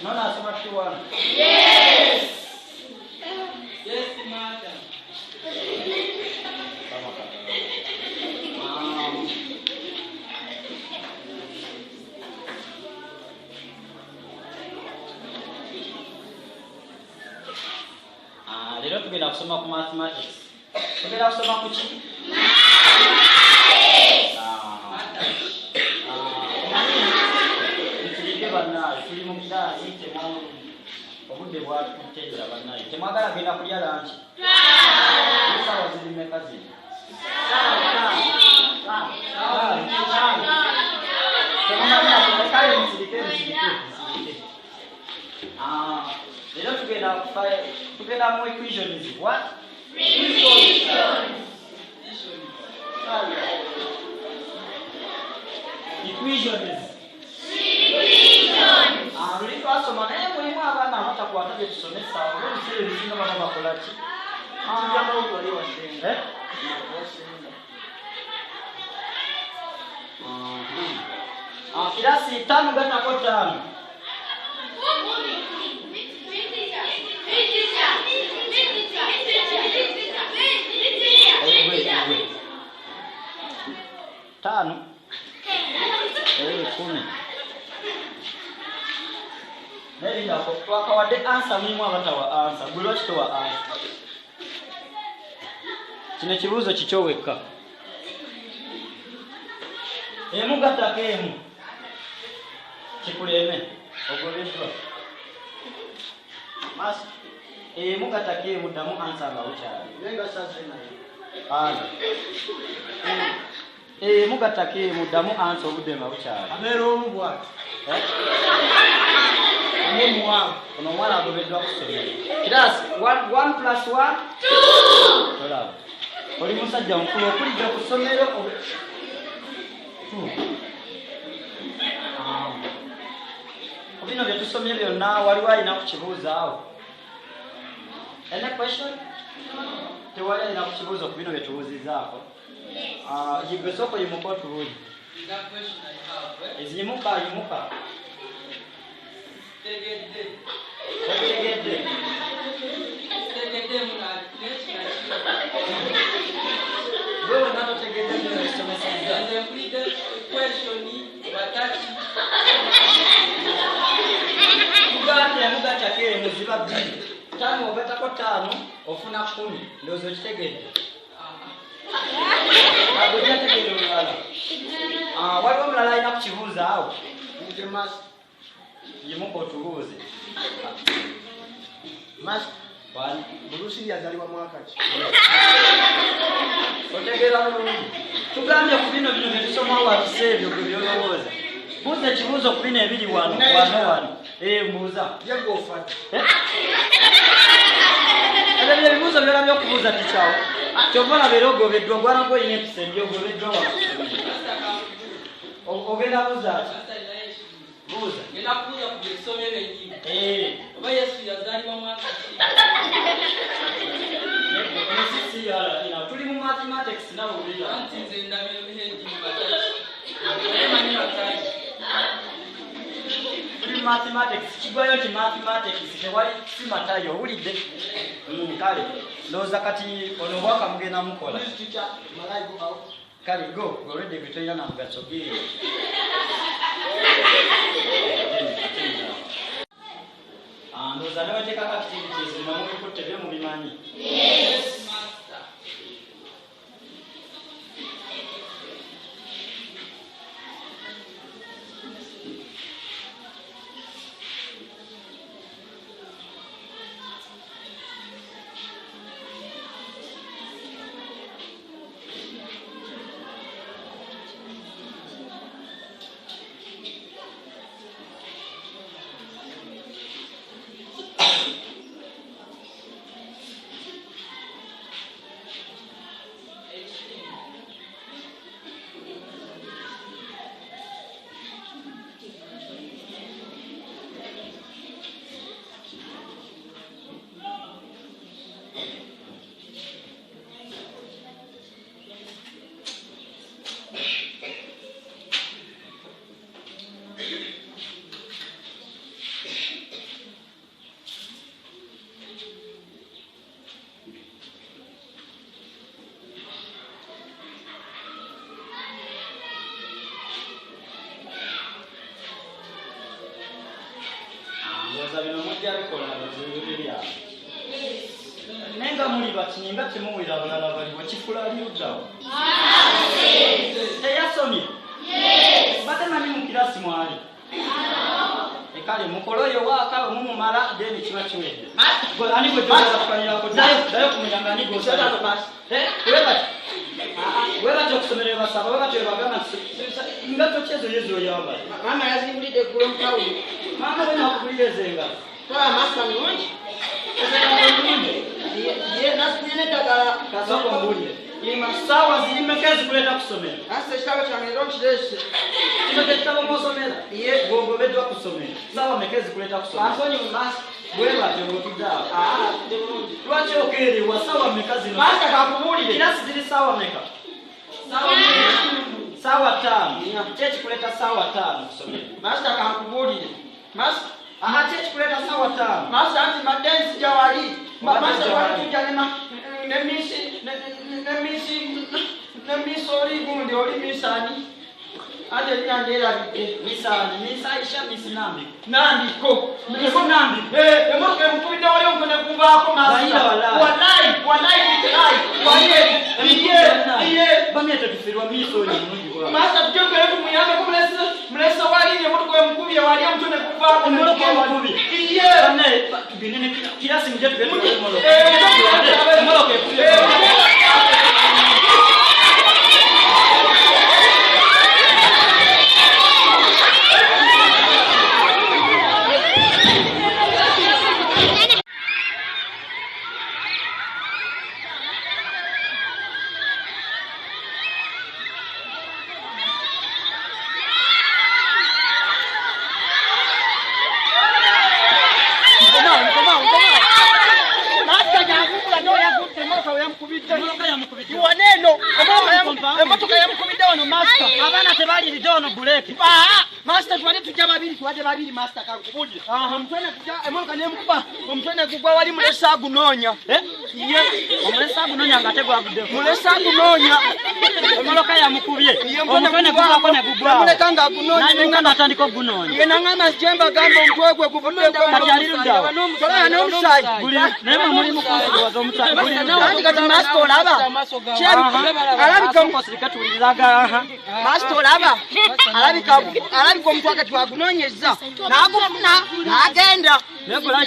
None asoma P1. Yes. Yes, madam. Lero tugenda kusoma ku mathematics. Tugenda kusoma ku ki? Tuli mu kidaasi obudde bwatuteera bannaye. Temwagala genda kulya lanchi? Essaawa ziri mmeka ziri? Kale musirike. Lero tugenda mu equations. What? Equations. Luli twasoma naye mulimu abaana abatakwata bye tusomesa olw'ebiseera ebisinga baba bakola ki? Kirasi 5 gatako 5. Tano. 10. Neri yako twakawadde answer mulimu abatawa answer. Buli lwaki towa answer? Kino ekibuuzo kikyo wekka. Emu gattako emu. Kikuleme. Ogobeddwa. Mas. Emu gattako emu ddamu answer nga bukyali. Nenga sasa nayo. Emu gattako emu ddamu answer obudde nga bukyali. Abeera omu bw'ati. Ono omwana agobeddwa ku ssomero. Kirasi 1 + 1 2. Tolaba. Oli musajja mukulu okulija ku ssomero. Bino bye tusomye byonna waliwo alina ku kibuuzaawo? Any question? Tewali alina ku kibuuzo ku bino bye tubuuzizaako? Yigwe sooka oyimuka otubuuze. Eziyimuka yimuka. Tegedde. Gwe wonna totegedde bino bye tusomesezza. Mugattako emu ziba 2. 5 ogattako 5 ofuna 10. Ndowooza okitegedde. Agojjategedde olulala. Waliwo omulala alina ku kibuuzaawo? Yimuka otubuuze. Bulusi yazalibwa mwaka ki? Otegeera bulungi. Tugambye ku bino bye tusoma wabise ebyo gwe byolowooza. Buuza ekibuuzo ku bino ebiri wano. Mbuuza. Yegofa. Ebyo ebibuuzo byolabye okubuuza tikyawo. Kyova olaba ogobeddwa gwanagwo olina empisa embi ogobeddwa wano. Ogenda buuza ki? Buuza. Ngenda kubuuza ku by'essomero bennyini. Oba Yesu yazaalibwa mwaka ki? Tuli mu mathematics nawe ulira. Anti nze ndabye hendi mu bataki. Emanyi bataki. Tuli mathematics. Kigwayo nti mathematics tewali si matayo owulidde. Kale ndowooza kati ono obwaka mugenda mukola. Kale go olwedde gwe tolina na mugaso ge. Ndowooza newateekako activities bino mubikutte byo mubimanyi. Wazabino mujja bikola bazibiri ya. Nenga muli bati ninga temuwira abalala baliwo kifula aliudawo. Teyasomye? Yes. Bate mani mu kirasi mwali? Ekale mukoloyo waka mumumala deni kiba kiwedde. Ani gwe tukafanira ko dayo kumunyanga ni go sala to pass. Weba chokusomera basaba weba tebagana ngato chezo yezo yaba. Mama yazimbulide gulo mkawuli. Mama we nakubulizenga. Tola masa nungi. Ye nasinene dagala Kasoko mbulye. Ima sawa zilimekezi kuleta kusomera. ase kitabo kyange ero kirese. Kino kitabo mosomera. Ye gogobedwa kusomera. Sawa mekezi kuleta kusomera. Basonyi mu masa. Weba tebotida. Ndibulungi. Lwaki okerewa sawa mekazi no. Masa kakubulire. Kirasi zili sawa meka. Sawa 5. Chechi kuleta sawa 5 kusomera. Masa kakubulire. Masa Aha chechi kuleta sawa 5. Masa anti madensi jawali. Masa wali tujanema nemisi oli gundi oli misani. Ate nyandera bide. Misa isha misinambi. Nandiko. Misi nambi. Emoke mukubide wali omukone kuvaako masa. Wallahi Iye. Bamiyete tufirwa miso oli mungi kwa. Masa tujokere kumuyambe kumulesa wali emoke mukubye wali omukone kuvaako. Omoloke mukubi. Iye. Bane tuginene kirasi muje tugende omoloke. Omoloke. Emotoka yamukubidde wano master. Abana tebali lidono buleke. Master twali tujja babiri master kakubulire. Omutwene tujja emotoka nemukuba omutwene gugwa wali mulesa agunoonya. Ye omulesa agunoonya ngategwa agudde. Mulesa agunoonya. Emoloka yamukubye. Omutwene gugwa kone gugwa. Muleka nga agunoonya. Nenga natandika ogunoonya. Ye nangamba jemba gamba omutwe gwe guvuddeko. Kati ali luddawa. Tolaya n'omusaayi. Buli naye muli mukuziwaza omusaayi. Buli Kandi kati master olaba. Alabika Master olaba. Alabika omuntu akati wagunoonyezza. N'agufuna n'agenda. Negula